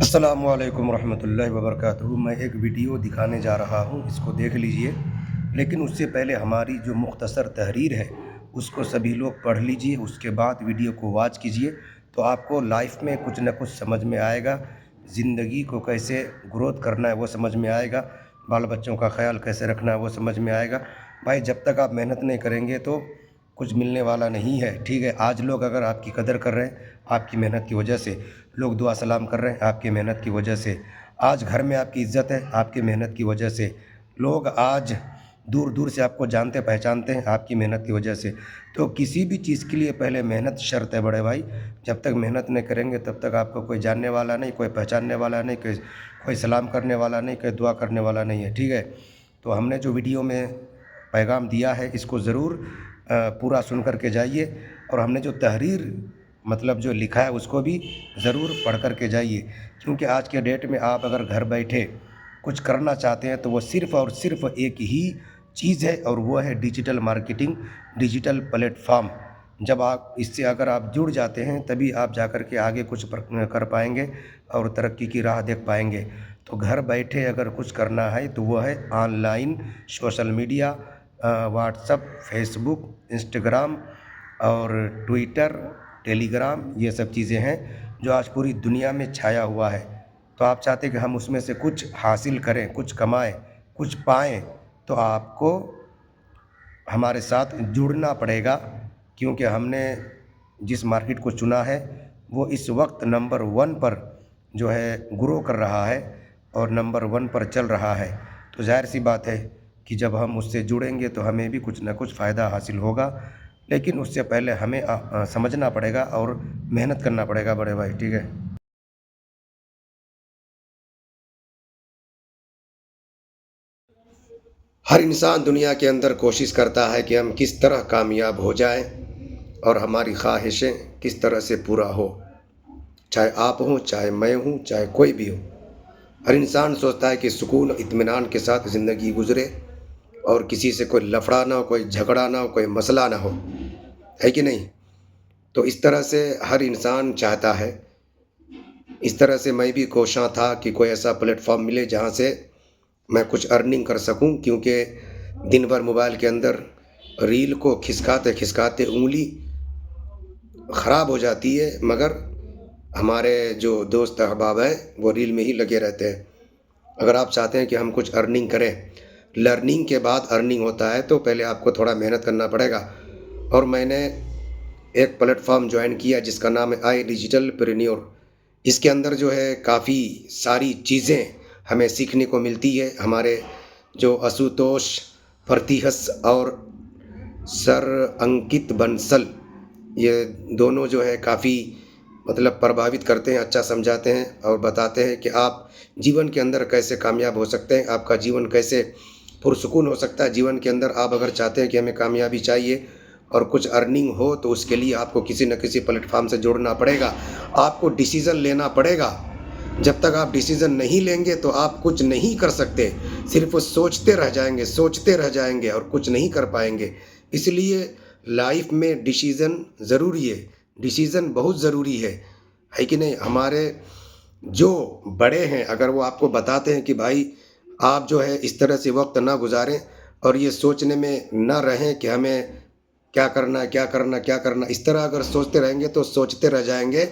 अस्सलामुअलैकुम रहमतुल्लाहि वबरकातुहू। मैं एक वीडियो दिखाने जा रहा हूँ, इसको देख लीजिए। लेकिन उससे पहले हमारी जो मुख्तसर तहरीर है उसको सभी लोग पढ़ लीजिए, उसके बाद वीडियो को वॉच कीजिए तो आपको लाइफ में कुछ न कुछ समझ में आएगा। ज़िंदगी को कैसे ग्रोथ करना है वो समझ में आएगा, बाल बच्चों का ख्याल कैसे रखना है वो समझ में आएगा। भाई जब तक आप मेहनत नहीं करेंगे तो कुछ मिलने वाला नहीं है, ठीक है। आज लोग अगर आपकी कदर कर रहे हैं आपकी मेहनत की वजह से, लोग दुआ सलाम कर रहे हैं आपकी मेहनत की वजह से, आज घर में आपकी इज़्ज़त है आपकी मेहनत की वजह से, लोग आज दूर दूर से आपको जानते पहचानते हैं आपकी मेहनत की वजह से। तो किसी भी चीज़ के लिए पहले मेहनत शर्त है बड़े भाई। जब तक मेहनत नहीं करेंगे तब तक आपको कोई जानने वाला नहीं, कोई पहचानने वाला नहीं, कोई सलाम करने वाला नहीं, कोई दुआ करने वाला नहीं है, ठीक है। तो हमने जो वीडियो में पैगाम दिया है इसको ज़रूर पूरा सुन कर के जाइए, और हमने जो तहरीर मतलब जो लिखा है उसको भी ज़रूर पढ़ कर के जाइए। क्योंकि आज के डेट में आप अगर घर बैठे कुछ करना चाहते हैं तो वो सिर्फ़ और सिर्फ एक ही चीज़ है, और वो है डिजिटल मार्केटिंग, डिजिटल प्लेटफॉर्म। जब आप इससे अगर आप जुड़ जाते हैं तभी आप जा कर के आगे कुछ कर पाएंगे और तरक्की की राह देख पाएंगे। तो घर बैठे अगर कुछ करना है तो वो है online social media, WhatsApp, Facebook, Instagram और ट्विटर, टेलीग्राम, ये सब चीज़ें हैं जो आज पूरी दुनिया में छाया हुआ है। तो आप चाहते हैं कि हम उसमें से कुछ हासिल करें, कुछ कमाएं, कुछ पाएं, तो आपको हमारे साथ जुड़ना पड़ेगा। क्योंकि हमने जिस मार्केट को चुना है वो इस वक्त नंबर 1 पर जो है ग्रो कर रहा है और नंबर 1 पर चल रहा है। तो ज़ाहिर सी बात है कि जब हम उससे जुड़ेंगे तो हमें भी कुछ ना कुछ फ़ायदा हासिल होगा। लेकिन उससे पहले हमें समझना पड़ेगा और मेहनत करना पड़ेगा बड़े भाई, ठीक है। हर इंसान दुनिया के अंदर कोशिश करता है कि हम किस तरह कामयाब हो जाएं और हमारी ख्वाहिशें किस तरह से पूरा हो। चाहे आप हों, चाहे मैं हूँ, चाहे कोई भी हो, हर इंसान सोचता है कि सुकून इत्मीनान के साथ ज़िंदगी गुजरे और किसी से कोई लफड़ा ना हो, कोई झगड़ा ना हो, कोई मसला ना हो, है कि नहीं। तो इस तरह से हर इंसान चाहता है। इस तरह से मैं भी कोशां था कि कोई ऐसा प्लेटफॉर्म मिले जहाँ से मैं कुछ अर्निंग कर सकूं। क्योंकि दिन भर मोबाइल के अंदर रील को खिसकाते खिसकाते उंगली ख़राब हो जाती है, मगर हमारे जो दोस्त अहबाब हैं वो रील में ही लगे रहते हैं। अगर आप चाहते हैं कि हम कुछ अर्निंग करें, लर्निंग के बाद अर्निंग होता है, तो पहले आपको थोड़ा मेहनत करना पड़ेगा। और मैंने एक प्लेटफॉर्म ज्वाइन किया जिसका नाम है आई डिजिटल प्रेन्योर। इसके अंदर जो है काफ़ी सारी चीज़ें हमें सीखने को मिलती है। हमारे जो आशुतोष फर्तिहस और सर अंकित बंसल, ये दोनों जो है काफ़ी मतलब प्रभावित करते हैं, अच्छा समझाते हैं और बताते हैं कि आप जीवन के अंदर कैसे कामयाब हो सकते हैं, आपका जीवन कैसे पुरसुकून हो सकता है। जीवन के अंदर आप अगर चाहते हैं कि हमें कामयाबी चाहिए और कुछ अर्निंग हो, तो उसके लिए आपको किसी न किसी प्लेटफॉर्म से जुड़ना पड़ेगा, आपको डिसीज़न लेना पड़ेगा। जब तक आप डिसीज़न नहीं लेंगे तो आप कुछ नहीं कर सकते, सिर्फ सोचते रह जाएंगे, सोचते रह जाएंगे और कुछ नहीं कर पाएंगे। इसलिए लाइफ में डिसीज़न ज़रूरी है, डिसीज़न बहुत ज़रूरी है कि नहीं। हमारे जो बड़े हैं अगर वो आपको बताते हैं कि भाई आप जो है इस तरह से वक्त ना गुजारें और ये सोचने में ना रहें कि हमें क्या करना है, क्या करना, क्या करना, इस तरह अगर सोचते रहेंगे तो सोचते रह जाएंगे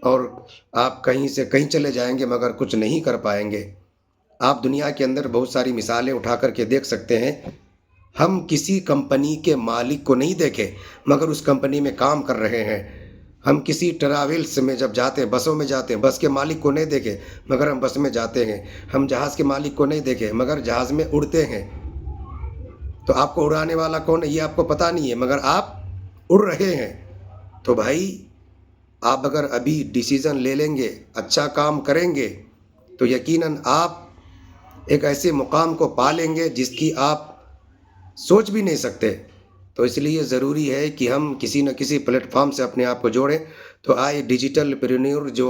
और आप कहीं से कहीं चले जाएंगे मगर कुछ नहीं कर पाएंगे। आप दुनिया के अंदर बहुत सारी मिसालें उठा करके देख सकते हैं। हम किसी कंपनी के मालिक को नहीं देखे मगर उस कंपनी में काम कर रहे हैं। हम किसी ट्रैवल्स में जब जाते हैं, बसों में जाते हैं, बस के मालिक को नहीं देखे मगर हम बस में जाते हैं। हम जहाज़ के मालिक को नहीं देखे मगर जहाज़ में उड़ते हैं। तो आपको उड़ाने वाला कौन है ये आपको पता नहीं है मगर आप उड़ रहे हैं। तो भाई आप अगर अभी डिसीज़न ले लेंगे, अच्छा काम करेंगे, तो यकीनन आप एक ऐसे मुकाम को पा लेंगे जिसकी आप सोच भी नहीं सकते। तो इसलिए ज़रूरी है कि हम किसी न किसी प्लेटफॉर्म से अपने आप को जोड़ें। तो आई डिजिटल प्रेन्योर जो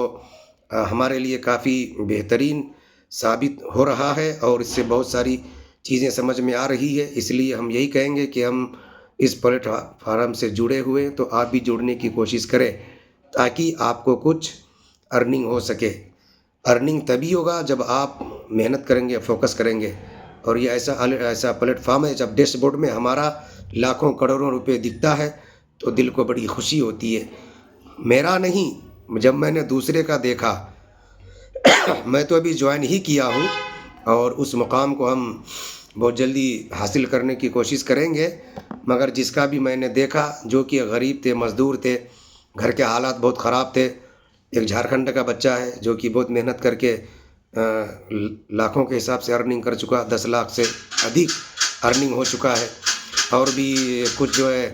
हमारे लिए काफ़ी बेहतरीन साबित हो रहा है और इससे बहुत सारी चीज़ें समझ में आ रही है। इसलिए हम यही कहेंगे कि हम इस प्लेटफार्म से जुड़े हुए, तो आप भी जुड़ने की कोशिश करें ताकि आपको कुछ अर्निंग हो सके। अर्निंग तभी होगा जब आप मेहनत करेंगे, फोकस करेंगे। और ये ऐसा प्लेटफॉर्म है, जब डैशबोर्ड में हमारा लाखों करोड़ों रुपए दिखता है तो दिल को बड़ी खुशी होती है। मेरा नहीं, जब मैंने दूसरे का देखा, मैं तो अभी ज्वाइन ही किया हूँ और उस मुकाम को हम बहुत जल्दी हासिल करने की कोशिश करेंगे। मगर जिसका भी मैंने देखा, जो कि गरीब थे, मज़दूर थे, घर के हालात बहुत ख़राब थे। एक झारखंड का बच्चा है जो कि बहुत मेहनत करके लाखों के हिसाब से अर्निंग कर चुका, 10 लाख से अधिक अर्निंग हो चुका है। और भी कुछ जो है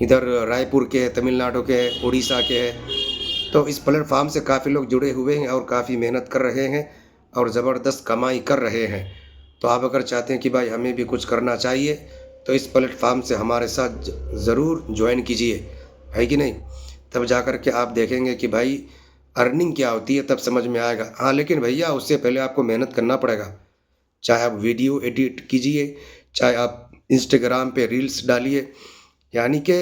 इधर रायपुर के, तमिलनाडु के, उड़ीसा के हैं। तो इस प्लेटफॉर्म से काफ़ी लोग जुड़े हुए हैं और काफ़ी मेहनत कर रहे हैं और ज़बरदस्त कमाई कर रहे हैं। तो आप अगर चाहते हैं कि भाई हमें भी कुछ करना चाहिए तो इस प्लेटफॉर्म से हमारे साथ ज़रूर ज्वाइन कीजिए, है कि नहीं? तब जा कर के आप देखेंगे कि भाई अर्निंग क्या होती है, तब समझ में आएगा। हाँ, लेकिन भैया उससे पहले आपको मेहनत करना पड़ेगा। चाहे आप वीडियो एडिट कीजिए, चाहे आप इंस्टाग्राम पे रील्स डालिए, यानी कि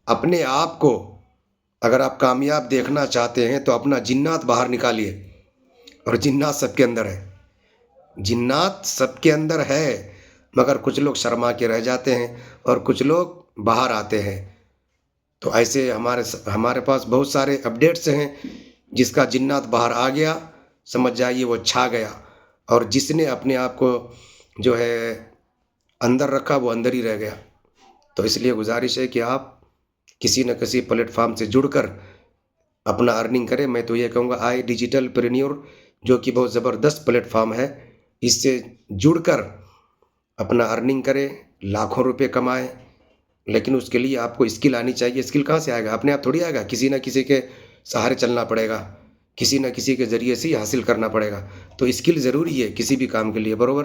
अपने आप को अगर आप कामयाब देखना चाहते हैं तो अपना जिन्नात बाहर निकालिए। और जिन्नात सबके अंदर है, जिन्नात सबके अंदर है, मगर कुछ लोग शर्मा के रह जाते हैं और कुछ लोग बाहर आते हैं। तो ऐसे हमारे पास बहुत सारे अपडेट्स हैं। जिसका जिन्नात बाहर आ गया, समझ जाइए वो छा गया। और जिसने अपने आप को जो है अंदर रखा, वो अंदर ही रह गया। तो इसलिए गुजारिश है कि आप किसी न किसी प्लेटफॉर्म से जुड़कर अपना अर्निंग करें। मैं तो ये कहूँगा आई डिजिटल प्रेन्योर, जो कि बहुत ज़बरदस्त प्लेटफॉर्म है, इससे जुड़कर अपना अर्निंग करें, लाखों रुपए कमाएं। लेकिन उसके लिए आपको स्किल आनी चाहिए। स्किल कहाँ से आएगा? अपने आप थोड़ी आएगा, किसी न किसी के सहारे चलना पड़ेगा, किसी न किसी के ज़रिए से ही हासिल करना पड़ेगा। तो स्किल ज़रूरी है किसी भी काम के लिए, बराबर।